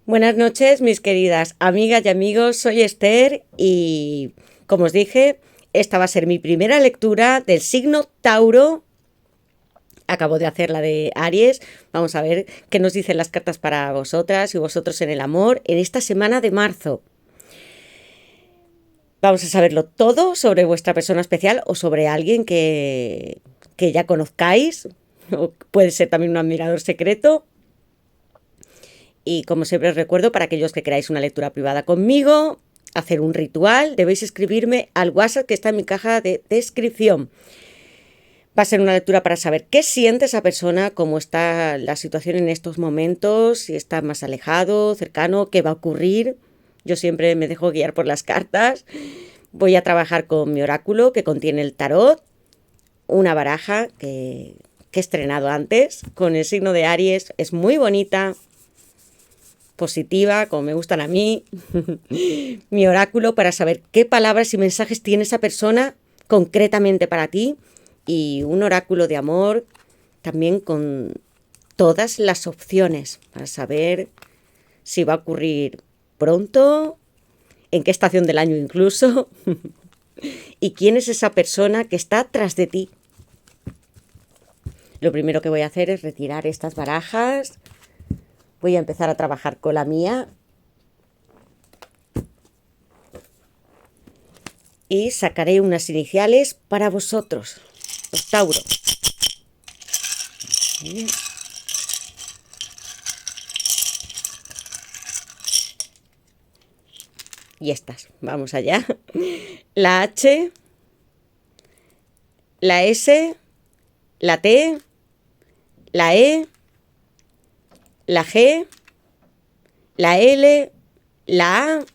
Buenas noches, mis queridas amigas y amigos. Soy Esther y, como os dije, esta va a ser mi primera lectura del signo Tauro. Acabo de hacer la de Aries. Vamos a ver qué nos dicen las cartas para vosotras y vosotros en el amor en esta semana de marzo. Vamos a saberlo todo sobre vuestra persona especial o sobre alguien que ya conozcáis. O puede ser también un admirador secreto. Y como siempre os recuerdo, para aquellos que queráis una lectura privada conmigo, hacer un ritual, debéis escribirme al WhatsApp que está en mi caja de descripción. Va a ser una lectura para saber qué siente esa persona, cómo está la situación en estos momentos, si está más alejado, cercano, qué va a ocurrir. Yo siempre me dejo guiar por las cartas. Voy a trabajar con mi oráculo que contiene el tarot, una baraja que he estrenado antes con el signo de Aries. Es muy bonita, positiva, como me gustan a mí. Mi oráculo para saber qué palabras y mensajes tiene esa persona concretamente para ti. Y un oráculo de amor también con todas las opciones para saber si va a ocurrir pronto, en qué estación del año incluso, y quién es esa persona que está tras de ti. Lo primero que voy a hacer es retirar estas barajas. Voy a empezar a trabajar con la mía. Y sacaré unas iniciales para vosotros, los Tauro. Y estas, vamos allá. La H, la S, la T, la E, la G, la L, la A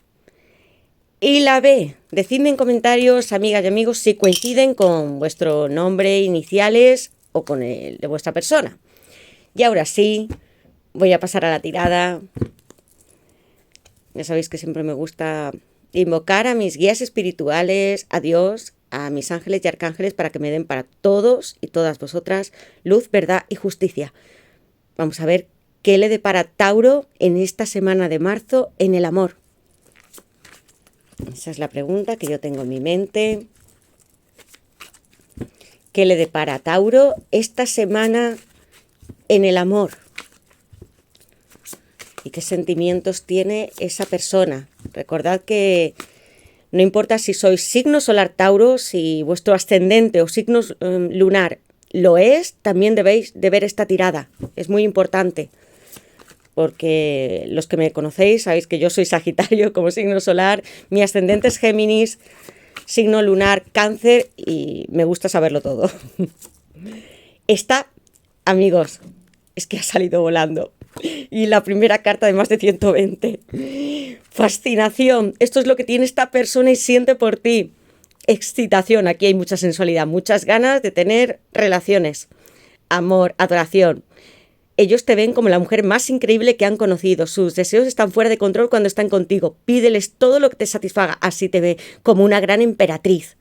y la B. Decidme en comentarios, amigas y amigos, si coinciden con vuestro nombre, iniciales o con el de vuestra persona. Y ahora sí, voy a pasar a la tirada. Ya sabéis que siempre me gusta invocar a mis guías espirituales, a Dios, a mis ángeles y arcángeles para que me den para todos y todas vosotras luz, verdad y justicia. Vamos a ver qué le depara Tauro en esta semana de marzo en el amor. Esa es la pregunta que yo tengo en mi mente. ¿Qué le depara a Tauro esta semana en el amor? ¿Y qué sentimientos tiene esa persona? Recordad que no importa si sois signo solar Tauro, si vuestro ascendente o signo lunar lo es, también debéis de ver esta tirada. Es muy importante, porque los que me conocéis sabéis que yo soy Sagitario como signo solar, mi ascendente es Géminis, signo lunar Cáncer y me gusta saberlo todo. Esta, amigos, es que ha salido volando. Y la primera carta de más de 120. Fascinación. Esto es lo que tiene esta persona y siente por ti. Excitación. Aquí hay mucha sensualidad, muchas ganas de tener relaciones. Amor, adoración. Ellos te ven como la mujer más increíble que han conocido. Sus deseos están fuera de control cuando están contigo. Pídeles todo lo que te satisfaga. Así te ve, como una gran emperatriz.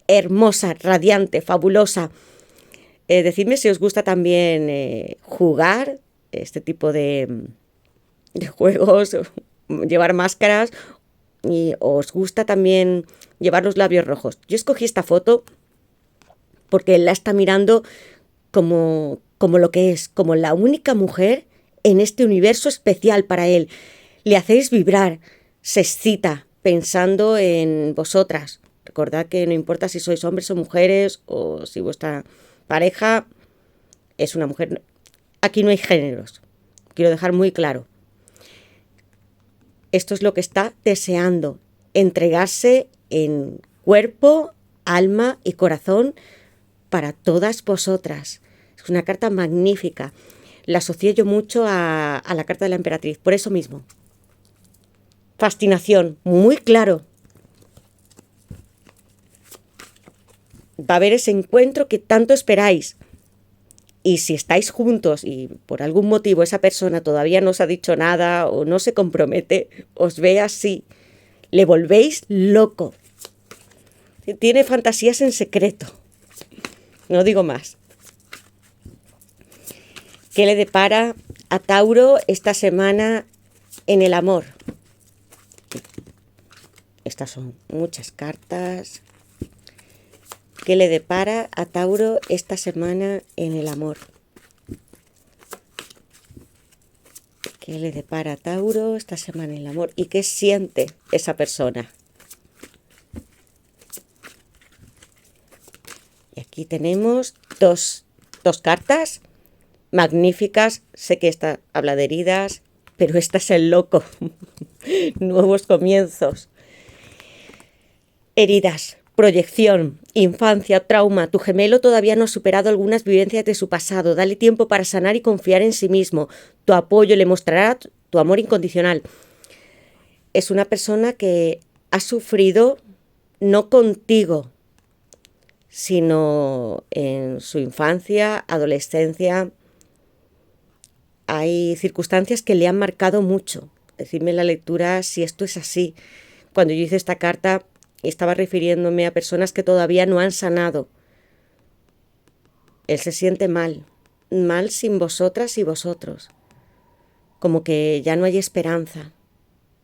Hermosa, radiante, fabulosa. Decidme si os gusta también jugar este tipo de juegos, llevar máscaras, y os gusta también llevar los labios rojos. Yo escogí esta foto porque él la está mirando como lo que es, como la única mujer en este universo especial para él. Le hacéis vibrar, se excita pensando en vosotras. Recordad que no importa si sois hombres o mujeres o si vuestra pareja es una mujer. Aquí no hay géneros. Quiero dejar muy claro. Esto es lo que está deseando. Entregarse en cuerpo, alma y corazón para todas vosotras. Es una carta magnífica. La asocié yo mucho a la carta de la emperatriz. Por eso mismo. Fascinación. Muy claro. Va a haber ese encuentro que tanto esperáis. Y si estáis juntos y por algún motivo esa persona todavía no os ha dicho nada o no se compromete, os ve así, le volvéis loco. Tiene fantasías en secreto. No digo más. ¿Qué le depara a Tauro esta semana en el amor. Estas son muchas cartas. ¿Qué le depara a Tauro esta semana en el amor? ¿Qué le depara a Tauro esta semana en el amor? ¿Y qué siente esa persona? Y aquí tenemos dos cartas magníficas. Sé que esta habla de heridas, pero esta es el loco. Nuevos comienzos. Heridas, proyección, infancia, trauma. Tu gemelo todavía no ha superado algunas vivencias de su pasado. Dale tiempo para sanar y confiar en sí mismo. Tu apoyo le mostrará tu amor incondicional. Es una persona que ha sufrido no contigo, sino en su infancia, adolescencia. Hay circunstancias que le han marcado mucho. Decidme en la lectura si esto es así. Cuando yo hice esta carta, estaba refiriéndome a personas que todavía no han sanado. Él se siente mal sin vosotras y vosotros. Como que ya no hay esperanza.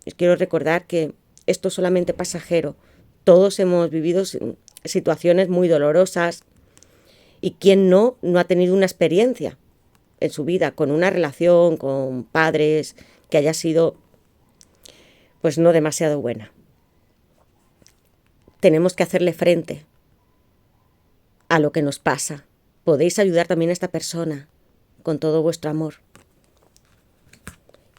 Les quiero recordar que esto es solamente pasajero. Todos hemos vivido situaciones muy dolorosas. ¿Y quién no ha tenido una experiencia en su vida con una relación, con padres, que haya sido pues no demasiado buena? Tenemos que hacerle frente a lo que nos pasa. Podéis ayudar también a esta persona con todo vuestro amor.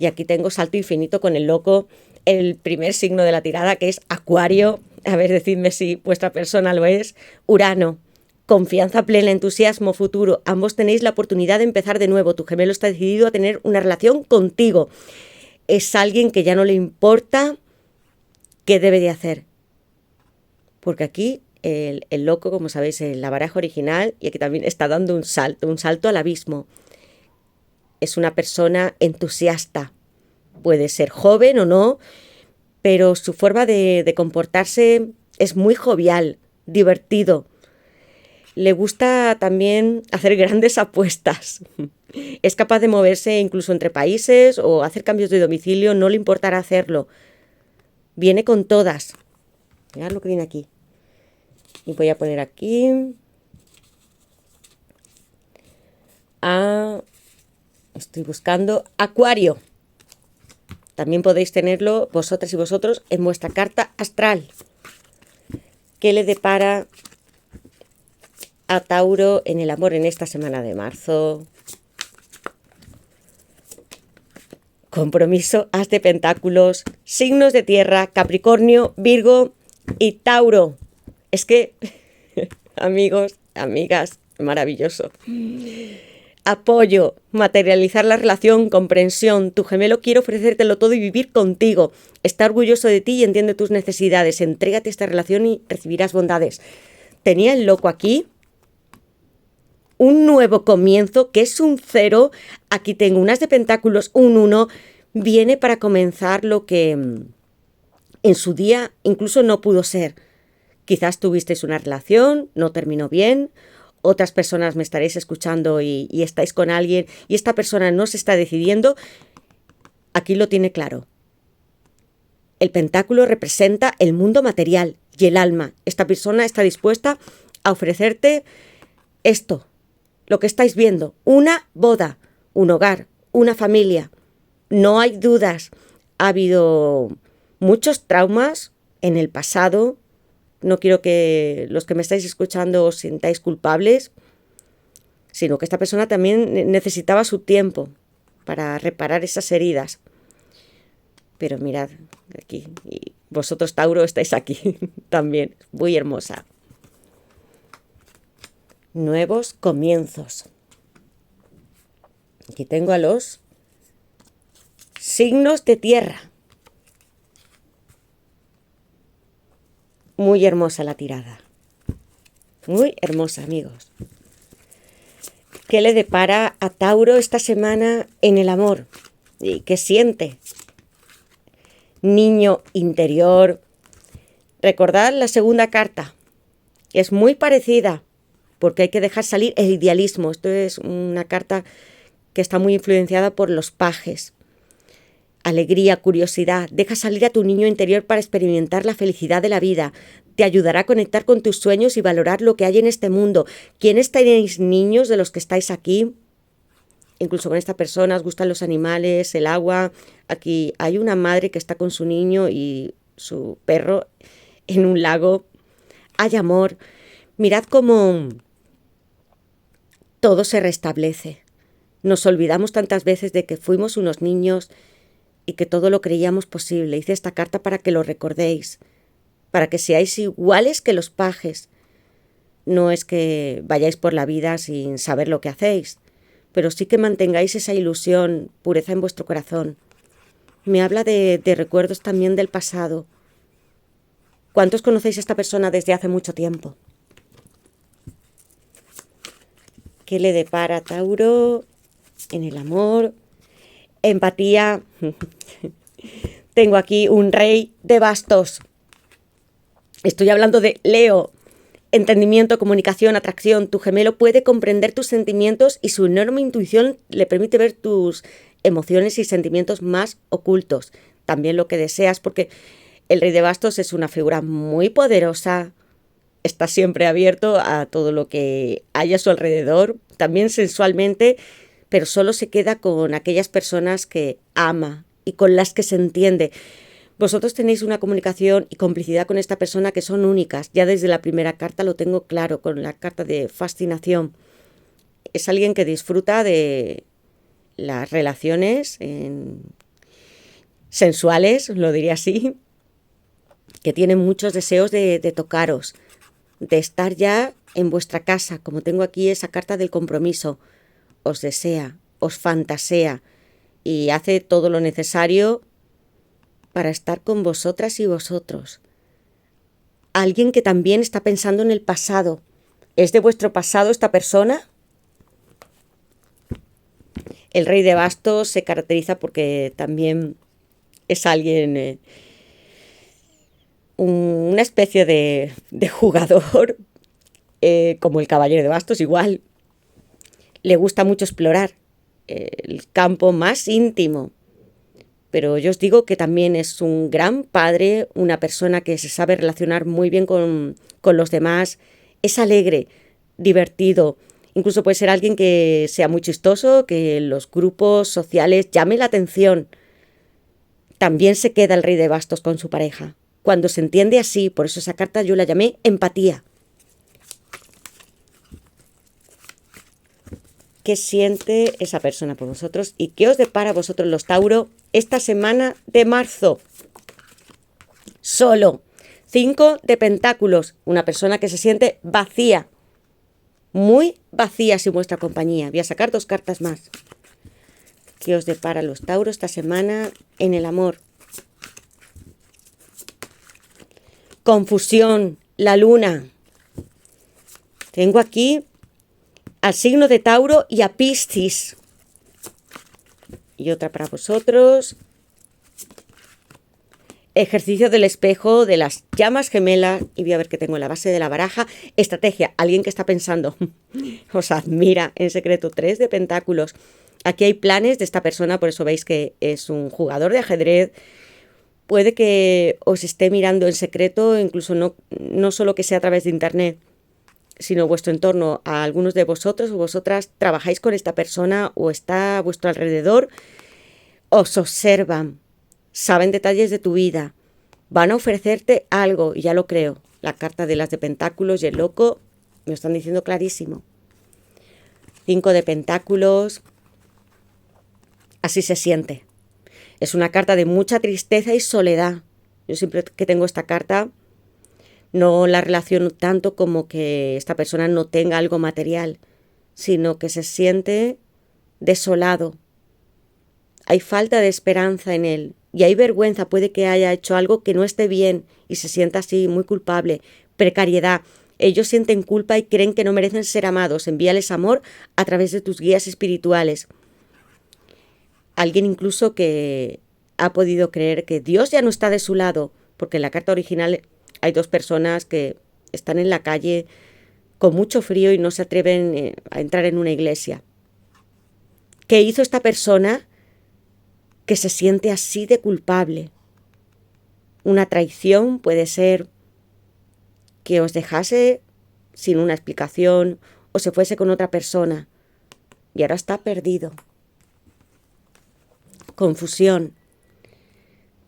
Y aquí tengo salto infinito con el loco, el primer signo de la tirada, que es Acuario. A ver, decidme si vuestra persona lo es. Urano, confianza plena, entusiasmo, futuro. Ambos tenéis la oportunidad de empezar de nuevo. Tu gemelo está decidido a tener una relación contigo. Es alguien que ya no le importa qué debe de hacer. Porque aquí el loco, como sabéis, en la baraja original, y aquí también está dando un salto al abismo. Es una persona entusiasta. Puede ser joven o no, pero su forma de comportarse es muy jovial, divertido. Le gusta también hacer grandes apuestas. Es capaz de moverse incluso entre países o hacer cambios de domicilio, no le importará hacerlo. Viene con todas. Mirad lo que viene aquí. Y voy a poner aquí. Estoy buscando Acuario. También podéis tenerlo vosotras y vosotros en vuestra carta astral. ¿Qué le depara a Tauro en el amor en esta semana de marzo? Compromiso, as de pentáculos, signos de tierra, Capricornio, Virgo y Tauro. Es que, amigos, amigas, maravilloso. Apoyo, materializar la relación, comprensión. Tu gemelo quiere ofrecértelo todo y vivir contigo. Está orgulloso de ti y entiende tus necesidades. Entrégate a esta relación y recibirás bondades. Tenía el loco aquí. Un nuevo comienzo, que es un 0. Aquí tengo un as de pentáculos, un 1. Viene para comenzar lo que en su día incluso no pudo ser. Quizás tuvisteis una relación, no terminó bien. Otras personas me estaréis escuchando y estáis con alguien y esta persona no se está decidiendo. Aquí lo tiene claro. El pentáculo representa el mundo material y el alma. Esta persona está dispuesta a ofrecerte esto, lo que estáis viendo, una boda, un hogar, una familia. No hay dudas. Ha habido muchos traumas en el pasado. No quiero que los que me estáis escuchando os sintáis culpables, sino que esta persona también necesitaba su tiempo para reparar esas heridas. Pero mirad, aquí, y vosotros, Tauro, estáis aquí también, muy hermosa. Nuevos comienzos. Aquí tengo a los signos de tierra. Muy hermosa la tirada. Muy hermosa, amigos. ¿Qué le depara a Tauro esta semana en el amor? ¿Y qué siente? Niño interior. Recordad la segunda carta. Es muy parecida, porque hay que dejar salir el idealismo. Esto es una carta que está muy influenciada por los pajes. alegría, curiosidad. Deja salir a tu niño interior para experimentar la felicidad de la vida. Te ayudará a conectar con tus sueños y valorar lo que hay en este mundo. ¿Quiénes tenéis niños de los que estáis aquí? Incluso con esta persona os gustan los animales, el agua. Aquí hay una madre que está con su niño y su perro en un lago. Hay amor. Mirad cómo todo se restablece. Nos olvidamos tantas veces de que fuimos unos niños y que todo lo creíamos posible. Hice esta carta para que lo recordéis, para que seáis iguales que los pajes. No es que vayáis por la vida sin saber lo que hacéis, pero sí que mantengáis esa ilusión, pureza en vuestro corazón. Me habla de recuerdos también del pasado. ¿Cuántos conocéis a esta persona desde hace mucho tiempo? ¿Qué le depara a Tauro en el amor? Empatía. Tengo aquí un rey de bastos. Estoy hablando de Leo. Entendimiento, comunicación, atracción. Tu gemelo puede comprender tus sentimientos y su enorme intuición le permite ver tus emociones y sentimientos más ocultos. También lo que deseas, porque el rey de bastos es una figura muy poderosa. Está siempre abierto a todo lo que hay a su alrededor, también sensualmente, pero solo se queda con aquellas personas que ama y con las que se entiende. Vosotros tenéis una comunicación y complicidad con esta persona que son únicas. Ya desde la primera carta lo tengo claro, con la carta de fascinación. Es alguien que disfruta de las relaciones sensuales, lo diría así, que tiene muchos deseos de tocaros, de estar ya en vuestra casa, como tengo aquí esa carta del compromiso. Os desea, os fantasea y hace todo lo necesario para estar con vosotras y vosotros. Alguien que también está pensando en el pasado. ¿Es de vuestro pasado esta persona? El rey de bastos se caracteriza porque también es alguien, una especie de jugador, como el caballero de bastos, igual. Le gusta mucho explorar el campo más íntimo. Pero yo os digo que también es un gran padre, una persona que se sabe relacionar muy bien con los demás, es alegre, divertido, incluso puede ser alguien que sea muy chistoso, que en los grupos sociales llame la atención. También se queda el rey de bastos con su pareja. Cuando se entiende así, por eso esa carta yo la llamé empatía. ¿Qué siente esa persona por vosotros? ¿Y qué os depara a vosotros los Tauro esta semana de marzo? Solo. 5 de pentáculos. Una persona que se siente vacía. Muy vacía sin vuestra compañía. Voy a sacar 2 cartas más. ¿Qué os depara a los Tauro esta semana en el amor? Confusión. La luna. Tengo aquí al signo de Tauro y a Piscis. Y otra para vosotros. Ejercicio del espejo de las llamas gemelas. Y voy a ver qué tengo en la base de la baraja. Estrategia. Alguien que está pensando. Os admira en secreto. 3 de pentáculos. Aquí hay planes de esta persona. Por eso veis que es un jugador de ajedrez. Puede que os esté mirando en secreto. Incluso no solo que sea a través de internet, sino vuestro entorno. A algunos de vosotros o vosotras trabajáis con esta persona o está a vuestro alrededor, os observan, saben detalles de tu vida, van a ofrecerte algo, y ya lo creo. La carta de las de pentáculos y el loco me lo están diciendo clarísimo. 5 de pentáculos, así se siente. Es una carta de mucha tristeza y soledad. Yo siempre que tengo esta carta no la relaciono tanto como que esta persona no tenga algo material, sino que se siente desolado. Hay falta de esperanza en él y hay vergüenza. Puede que haya hecho algo que no esté bien y se sienta así, muy culpable. Precariedad. Ellos sienten culpa y creen que no merecen ser amados. Envíales amor a través de tus guías espirituales. Alguien incluso que ha podido creer que Dios ya no está de su lado, porque en la carta original hay 2 personas que están en la calle con mucho frío y no se atreven a entrar en una iglesia. ¿Qué hizo esta persona? que se siente así de culpable. Una traición puede ser que os dejase sin una explicación o se fuese con otra persona y ahora está perdido. Confusión.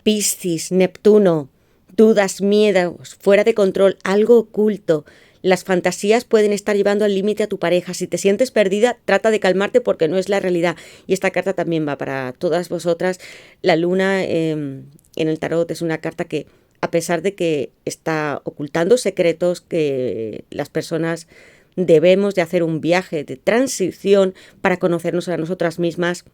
Piscis, Neptuno, dudas, miedos, fuera de control, algo oculto. Las fantasías pueden estar llevando al límite a tu pareja. Si te sientes perdida, trata de calmarte porque no es la realidad. Y esta carta también va para todas vosotras. La luna en el tarot es una carta que, a pesar de que está ocultando secretos, que las personas debemos de hacer un viaje de transición para conocernos a nosotras mismas,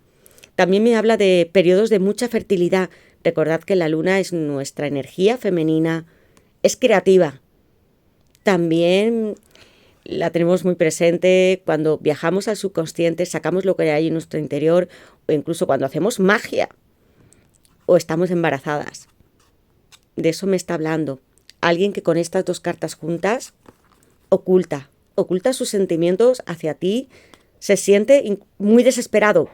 también me habla de periodos de mucha fertilidad. Recordad que la luna es nuestra energía femenina, es creativa. También la tenemos muy presente cuando viajamos al subconsciente, sacamos lo que hay en nuestro interior, o incluso cuando hacemos magia o estamos embarazadas. De eso me está hablando. Alguien que con estas dos cartas juntas oculta sus sentimientos hacia ti, se siente muy desesperado,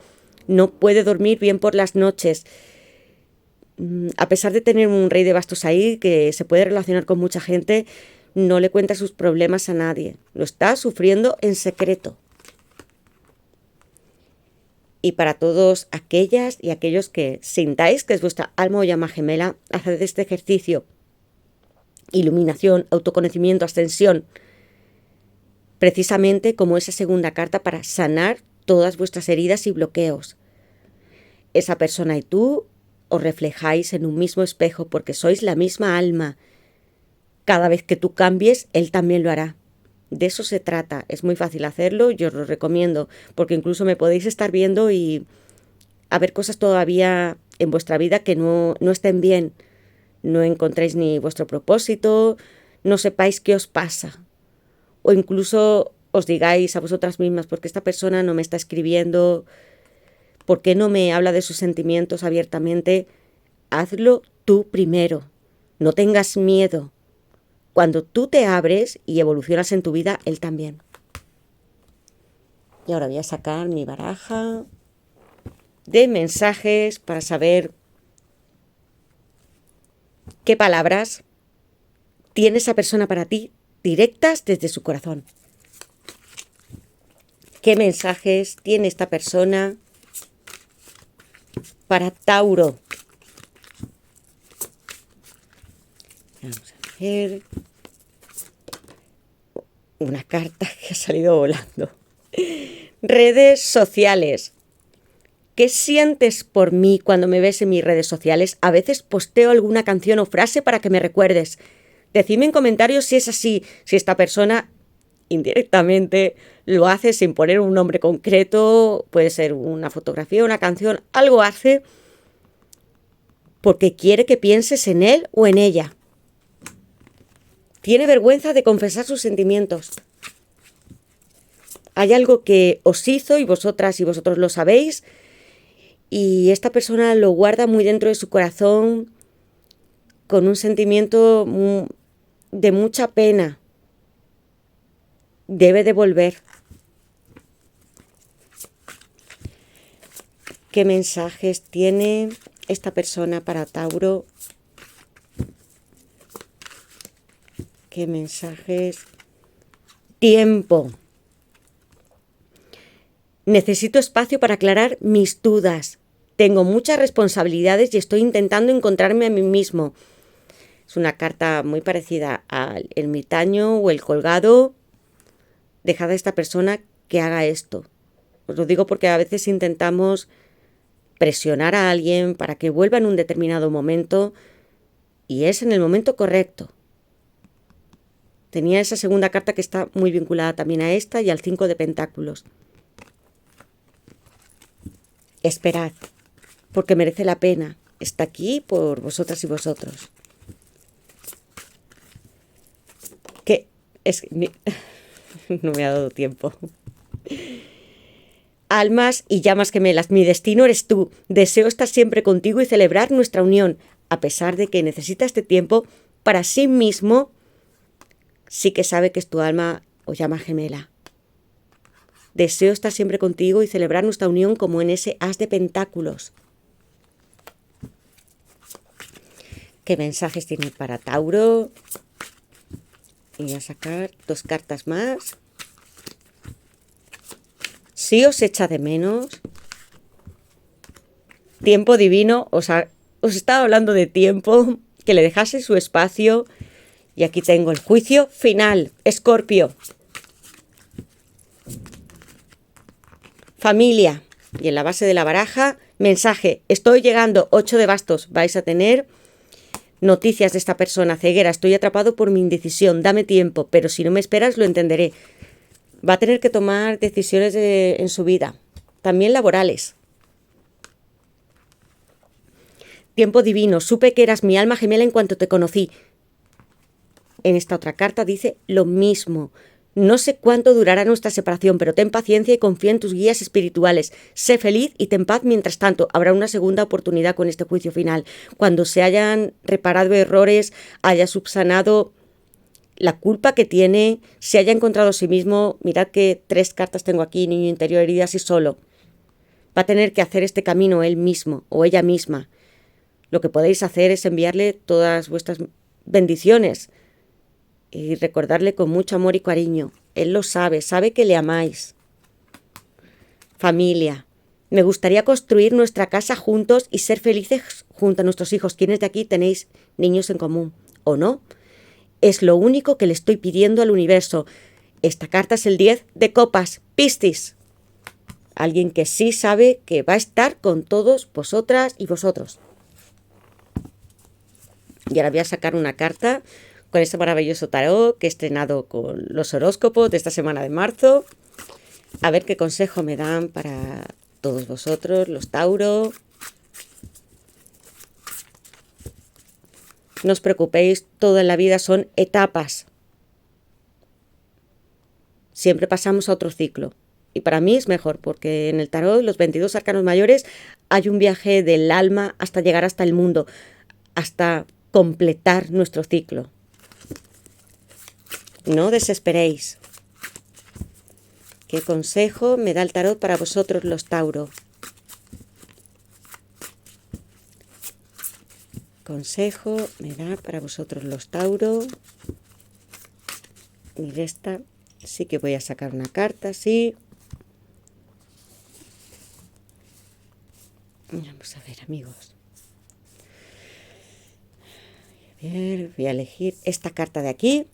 no puede dormir bien por las noches. A pesar de tener un rey de bastos ahí que se puede relacionar con mucha gente, no le cuenta sus problemas a nadie. Lo está sufriendo en secreto. Y para todos aquellas y aquellos que sintáis que es vuestra alma o llama gemela, haced este ejercicio. Iluminación, autoconocimiento, ascensión. Precisamente como esa segunda carta para sanar todas vuestras heridas y bloqueos. Esa persona y tú os reflejáis en un mismo espejo porque sois la misma alma. Cada vez que tú cambies, él también lo hará. De eso se trata. Es muy fácil hacerlo, yo os lo recomiendo, porque incluso me podéis estar viendo y haber cosas todavía en vuestra vida que no estén bien. No encontréis ni vuestro propósito, no sepáis qué os pasa. O incluso os digáis a vosotras mismas, ¿por qué esta persona no me está escribiendo? ¿Por qué no me habla de sus sentimientos abiertamente? Hazlo tú primero. No tengas miedo. Cuando tú te abres y evolucionas en tu vida, él también. Y ahora voy a sacar mi baraja de mensajes para saber qué palabras tiene esa persona para ti, directas desde su corazón. ¿Qué mensajes tiene esta persona para Tauro? Vamos a ver. Una carta que ha salido volando. Redes sociales. ¿Qué sientes por mí cuando me ves en mis redes sociales? A veces posteo alguna canción o frase para que me recuerdes. Decidme en comentarios si es así, si esta persona indirectamente lo hace sin poner un nombre concreto, puede ser una fotografía, una canción, algo hace porque quiere que pienses en él o en ella. Tiene vergüenza de confesar sus sentimientos. Hay algo que os hizo y vosotras y vosotros lo sabéis y esta persona lo guarda muy dentro de su corazón con un sentimiento de mucha pena. Debe de volver. ¿Qué mensajes tiene esta persona para Tauro? ¿Qué mensajes? Tiempo. Necesito espacio para aclarar mis dudas. Tengo muchas responsabilidades y estoy intentando encontrarme a mí mismo. Es una carta muy parecida al ermitaño o el colgado. Dejad a esta persona que haga esto. Os lo digo porque a veces intentamos presionar a alguien para que vuelva en un determinado momento y es en el momento correcto. Tenía esa segunda carta que está muy vinculada también a esta y al 5 de pentáculos. Esperad, porque merece la pena. Está aquí por vosotras y vosotros. ¿Qué? No me ha dado tiempo. Almas y llamas gemelas, mi destino eres tú. Deseo estar siempre contigo y celebrar nuestra unión, a pesar de que necesita este tiempo para sí mismo. Sí que sabe que es tu alma o llama gemela. Deseo estar siempre contigo y celebrar nuestra unión como en ese as de pentáculos. ¿Qué mensajes tiene para Tauro? Y voy a sacar 2 cartas más. Sí os echa de menos. Tiempo divino. Os estaba hablando de tiempo. Que le dejase su espacio. Y aquí tengo el juicio final. Escorpio. Familia. Y en la base de la baraja, mensaje. Estoy llegando. 8 de bastos. Vais a tener noticias de esta persona. Ceguera. Estoy atrapado por mi indecisión. Dame tiempo. Pero si no me esperas, lo entenderé. Va a tener que tomar decisiones en su vida. También laborales. Tiempo divino. Supe que eras mi alma gemela en cuanto te conocí. En esta otra carta dice lo mismo. No sé cuánto durará nuestra separación, pero ten paciencia y confía en tus guías espirituales. Sé feliz y ten paz mientras tanto. Habrá una segunda oportunidad con este juicio final. Cuando se hayan reparado errores, haya subsanado la culpa que tiene, se haya encontrado a sí mismo. Mirad que 3 cartas tengo aquí, niño interior, heridas y solo. Va a tener que hacer este camino él mismo o ella misma. Lo que podéis hacer es enviarle todas vuestras bendiciones y recordarle con mucho amor y cariño. Él lo sabe, sabe que le amáis. Familia. Me gustaría construir nuestra casa juntos y ser felices junto a nuestros hijos. ¿Quiénes de aquí tenéis niños en común? ¿O no? Es lo único que le estoy pidiendo al universo. Esta carta es el 10 de copas. Piscis. Alguien que sí sabe que va a estar con todos vosotras y vosotros. Y ahora voy a sacar una carta con este maravilloso tarot que he estrenado con los horóscopos de esta semana de marzo. A ver qué consejo me dan para todos vosotros, los Tauro. No os preocupéis, todo en la vida son etapas. Siempre pasamos a otro ciclo. Y para mí es mejor, porque en el tarot, los 22 arcanos mayores, hay un viaje del alma hasta llegar hasta el mundo, hasta completar nuestro ciclo. No desesperéis. ¿Qué consejo me da el tarot para vosotros, los Tauro? Consejo me da para vosotros, los Tauro. Y de esta sí que voy a sacar una carta, sí. Vamos a ver, amigos. Voy a elegir esta carta de aquí.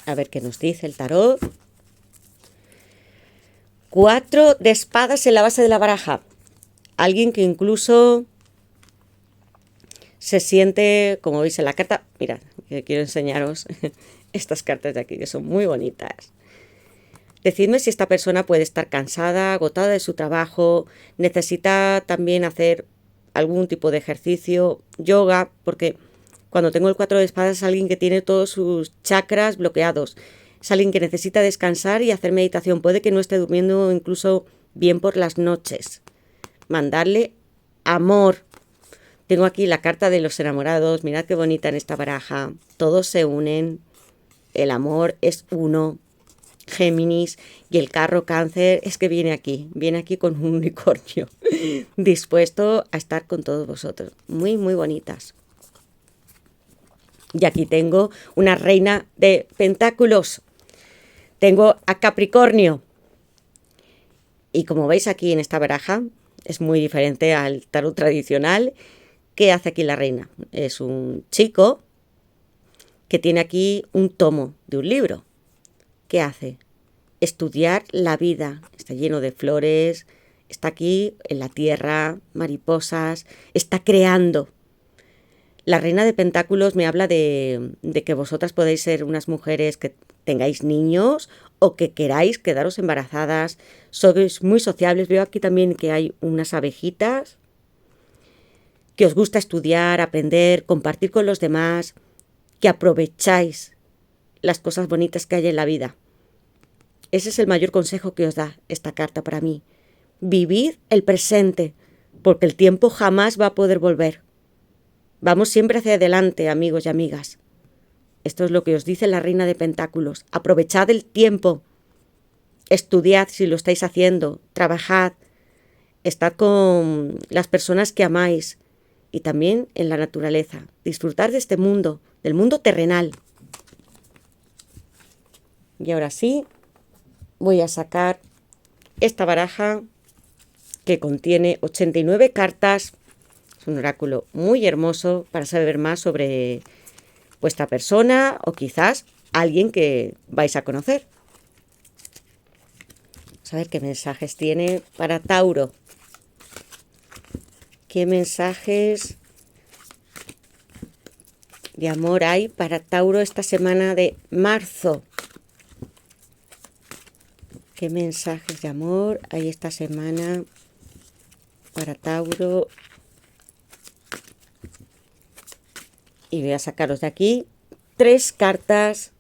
A ver qué nos dice el tarot. 4 de espadas en la base de la baraja. Alguien que incluso se siente, como veis en la carta, mirad, que quiero enseñaros estas cartas de aquí, que son muy bonitas. Decidme si esta persona puede estar cansada, agotada de su trabajo, necesita también hacer algún tipo de ejercicio, yoga, porque cuando tengo el 4 de espadas es alguien que tiene todos sus chakras bloqueados. Es alguien que necesita descansar y hacer meditación. Puede que no esté durmiendo incluso bien por las noches. Mandarle amor. Tengo aquí la carta de los enamorados. Mirad qué bonita en esta baraja. Todos se unen. El amor es uno. Géminis. Y el carro Cáncer es que viene aquí con un unicornio. Dispuesto a estar con todos vosotros. Muy, muy bonitas. Y aquí tengo una reina de pentáculos. Tengo a Capricornio. Y como veis aquí en esta baraja, es muy diferente al tarot tradicional. ¿Qué hace aquí la reina? Es un chico que tiene aquí un tomo de un libro. ¿Qué hace? Estudiar la vida. Está lleno de flores, está aquí en la tierra, mariposas, está creando. La reina de pentáculos me habla de que vosotras podéis ser unas mujeres que tengáis niños o que queráis quedaros embarazadas. Sois muy sociables. Veo aquí también que hay unas abejitas, que os gusta estudiar, aprender, compartir con los demás, que aprovecháis las cosas bonitas que hay en la vida. Ese es el mayor consejo que os da esta carta para mí. Vivid el presente, porque el tiempo jamás va a poder volver. Vamos siempre hacia adelante, amigos y amigas. Esto es lo que os dice la reina de pentáculos. Aprovechad el tiempo. Estudiad si lo estáis haciendo. Trabajad. Estad con las personas que amáis. y también en la naturaleza. Disfrutar de este mundo, del mundo terrenal. Y ahora sí, voy a sacar esta baraja que contiene 89 cartas. Es un oráculo muy hermoso para saber más sobre vuestra persona o quizás alguien que vais a conocer. Vamos a ver qué mensajes tiene para Tauro. ¿Qué mensajes de amor hay para Tauro esta semana de marzo? ¿Qué mensajes de amor hay esta semana para Tauro? Y voy a sacaros de aquí 3 cartas.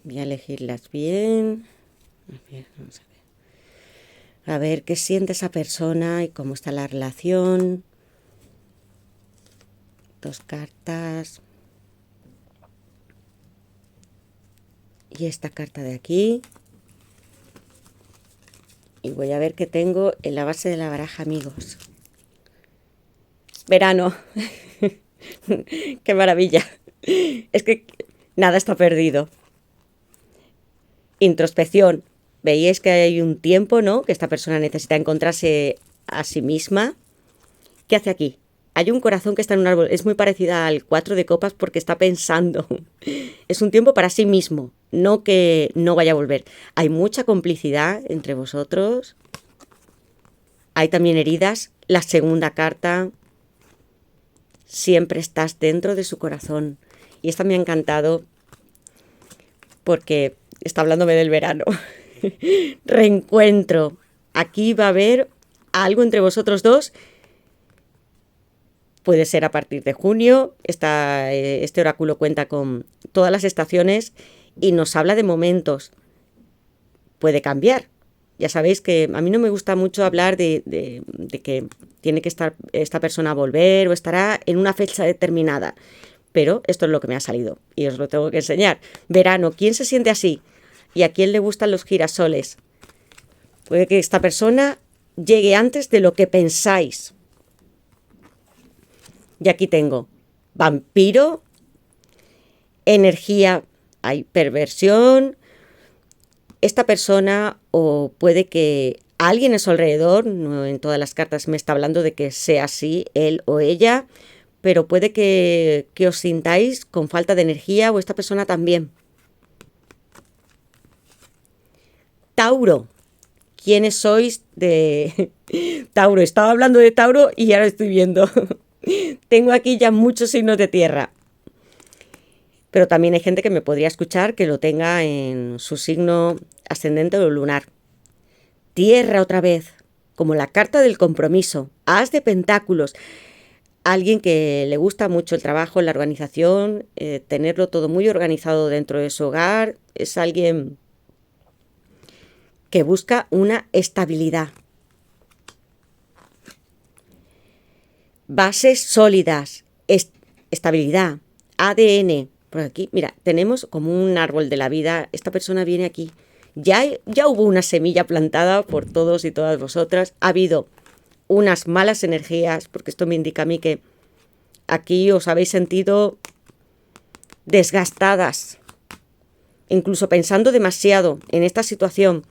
Voy a elegirlas bien. Vamos a ver. A ver qué siente esa persona y cómo está la relación. 2 cartas. Y esta carta de aquí. Y voy a ver qué tengo en la base de la baraja, amigos. Verano. Qué maravilla. Es que nada está perdido. Introspección. Veíais que hay un tiempo, ¿no? Que esta persona necesita encontrarse a sí misma. ¿Qué hace aquí? Hay un corazón que está en un árbol. Es muy parecida al 4 de copas porque está pensando. Es un tiempo para sí mismo. No que no vaya a volver. Hay mucha complicidad entre vosotros. Hay también heridas. La segunda carta. Siempre estás dentro de su corazón. Y esta me ha encantado porque está hablándome del verano. Reencuentro. Aquí va a haber algo entre vosotros dos. Puede ser a partir de junio. Este oráculo cuenta con todas las estaciones y nos habla de momentos. Puede cambiar. Ya sabéis que a mí no me gusta mucho hablar de que tiene que estar esta persona a volver o estará en una fecha determinada. Pero esto es lo que me ha salido y os lo tengo que enseñar. Verano, ¿quién se siente así? ¿Y a quién le gustan los girasoles? Puede que esta persona llegue antes de lo que pensáis. Y aquí tengo vampiro, energía, hay perversión. Esta persona, o puede que alguien a su alrededor, no en todas las cartas me está hablando de que sea así, él o ella, pero puede que os sintáis con falta de energía o esta persona también. Tauro, ¿quiénes sois de Tauro? Estaba hablando de Tauro y ahora estoy viendo. Tengo aquí ya muchos signos de tierra. Pero también hay gente que me podría escuchar que lo tenga en su signo ascendente o lunar. Tierra otra vez, como la carta del compromiso. As de pentáculos. Alguien que le gusta mucho el trabajo, la organización, tenerlo todo muy organizado dentro de su hogar. Es alguien que busca una estabilidad. Bases sólidas, estabilidad, ADN. Por aquí, mira, tenemos como un árbol de la vida. Esta persona viene aquí. Ya hubo una semilla plantada por todos y todas vosotras. Ha habido unas malas energías, porque esto me indica a mí que aquí os habéis sentido desgastadas, incluso pensando demasiado en esta situación.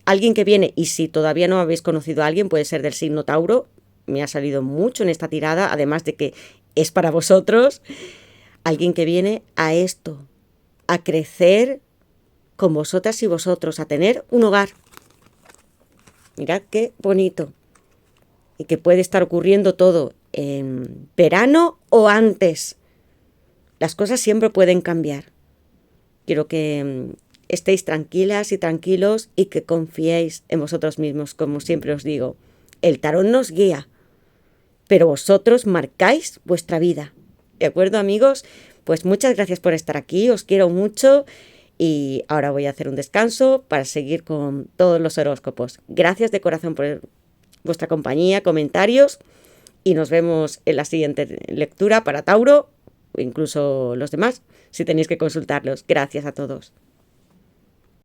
Alguien que viene, y si todavía no habéis conocido a alguien, puede ser del signo Tauro. Me ha salido mucho en esta tirada, además de que es para vosotros. Alguien que viene a esto, a crecer con vosotras y vosotros, a tener un hogar. Mirad qué bonito. Y que puede estar ocurriendo todo en verano o antes. Las cosas siempre pueden cambiar. Quiero que estéis tranquilas y tranquilos y que confiéis en vosotros mismos, como siempre os digo. El tarot nos guía, pero vosotros marcáis vuestra vida. ¿De acuerdo, amigos? Pues muchas gracias por estar aquí, os quiero mucho y ahora voy a hacer un descanso para seguir con todos los horóscopos. Gracias de corazón por vuestra compañía, comentarios y nos vemos en la siguiente lectura para Tauro, o incluso los demás, si tenéis que consultarlos. Gracias a todos.